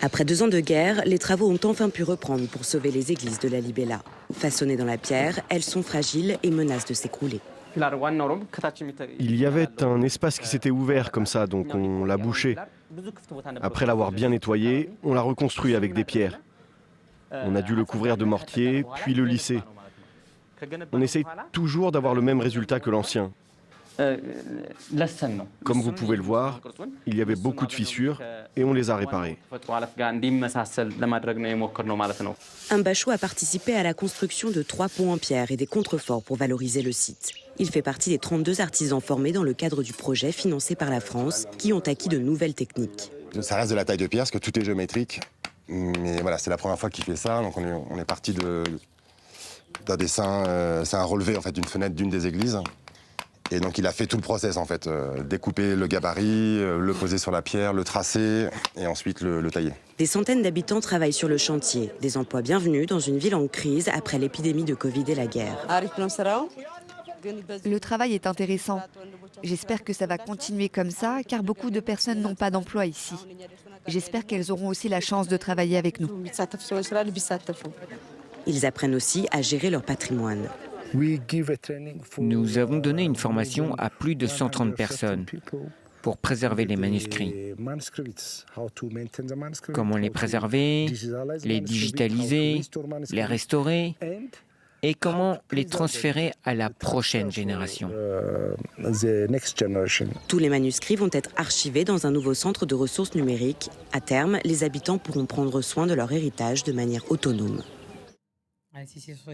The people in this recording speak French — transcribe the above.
Après 2 ans de guerre, les travaux ont enfin pu reprendre pour sauver les églises de la Libella. Façonnées dans la pierre, elles sont fragiles et menacent de s'écrouler. Il y avait un espace qui s'était ouvert comme ça, donc on l'a bouché. Après l'avoir bien nettoyé, on l'a reconstruit avec des pierres. On a dû le couvrir de mortier, puis le lisser. On essaye toujours d'avoir le même résultat que l'ancien. Comme vous pouvez le voir, il y avait beaucoup de fissures et on les a réparées. Un bachot a participé à la construction de 3 ponts en pierre et des contreforts pour valoriser le site. Il fait partie des 32 artisans formés dans le cadre du projet financé par la France qui ont acquis de nouvelles techniques. Ça reste de la taille de pierre parce que tout est géométrique. Mais voilà, c'est la première fois qu'il fait ça. Donc on est parti d'un dessin, c'est un relevé en fait, d'une fenêtre d'une des églises. Et donc il a fait tout le process en fait, découper le gabarit, le poser sur la pierre, le tracer et ensuite le tailler. Des centaines d'habitants travaillent sur le chantier, des emplois bienvenus dans une ville en crise après l'épidémie de Covid et la guerre. Le travail est intéressant. J'espère que ça va continuer comme ça, car beaucoup de personnes n'ont pas d'emploi ici. J'espère qu'elles auront aussi la chance de travailler avec nous. Ils apprennent aussi à gérer leur patrimoine. Nous avons donné une formation à plus de 130 personnes pour préserver les manuscrits. Comment les préserver, les digitaliser, les restaurer et comment les transférer à la prochaine génération. Tous les manuscrits vont être archivés dans un nouveau centre de ressources numériques. À terme, les habitants pourront prendre soin de leur héritage de manière autonome.